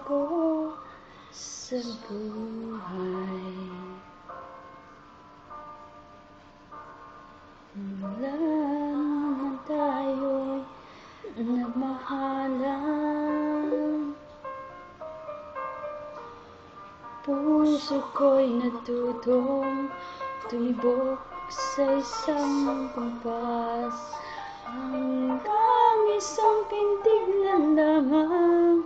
nagbago sa buhay. Mula nang tayo'y nagmahalan, puso ko'y natutong tumibok sa isang kumpas. Hanggang isang pintig na lamang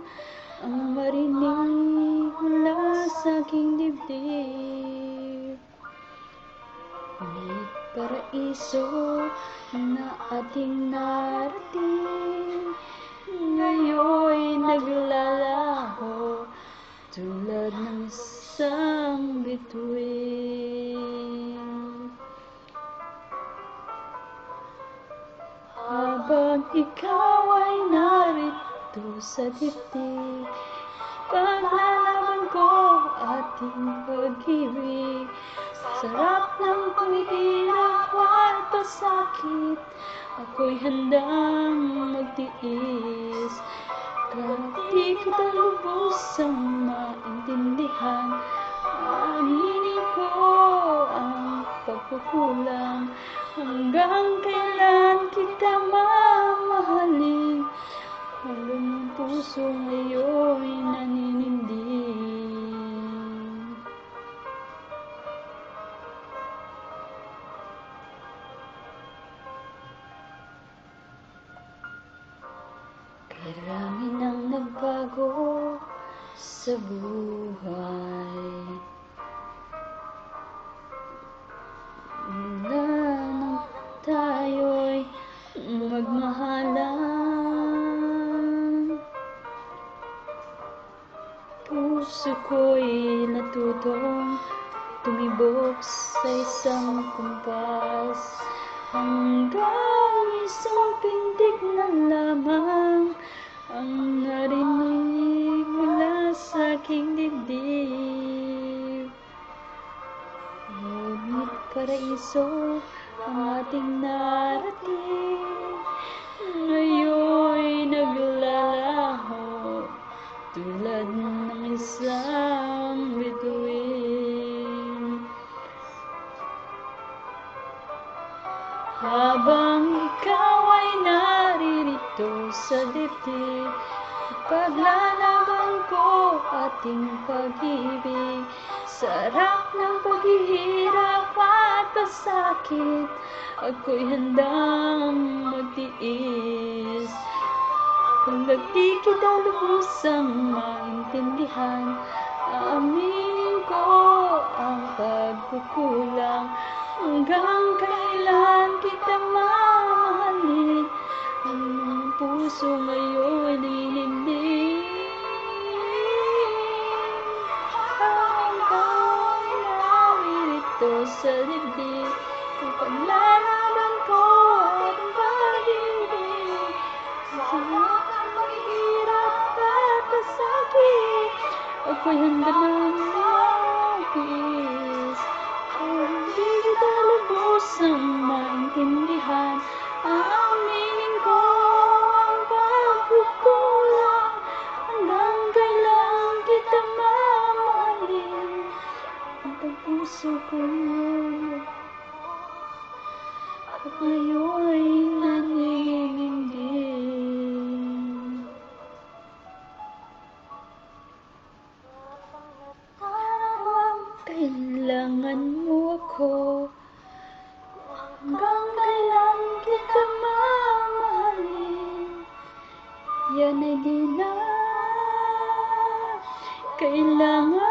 ang marinig mula sa aking dibdib. Ngunit paraiso na ating narating, ngayon'y naglalaho tulad ng isang bituin. Habang ikaw ay narito sa dibdib, paglalaban ko ating pag-ibig. Sarap ng paghihirap at pasakit, ako'y handang magtiis. Kahit di kita lubusang maintindihan, aaminin ko ang pagkukulang. Hanggang kailan kita mamahalin? Hanggang ang puso ngayon'y naninindig. Karami nang nagbago sa buhay. Mula nang tayo'y magmahalan, puso ko'y natutong tumibok sa isang kumpas. Hanggang isang pintig na lamang ang narinig mula sa aking dibdib. Ngunit paraiso ang ating narating, ngayon'y naglalaho tulad ng isang bituin. Habang ikaw ay naririto sa dibdib, paglalaban ko ating pag-ibig. Sarap ng paghihirap at pasakit, ako'y handang magtiis. Hanggang di kita lubusang maintindihan, aaminin ko ang pagkukulang. Hanggang kailan kita mamahalin? Ang puso ngayon'y naninindig. Hanggang naririto sa dibdib, ang paglalaban ko at ang pag-ibig. Sarap ng paghihirap at pasakit, ako'y handa ng magtiis. Hindi kita lubusang maintindihan, aaminin ko ang pagkukulang. Hanggang kailan kita mamahalin? Ang puso ko at ngayon'y naninindig. Kailangan mo ako. Hanggang kailan kita mamahalin? Yan ay di na kailangan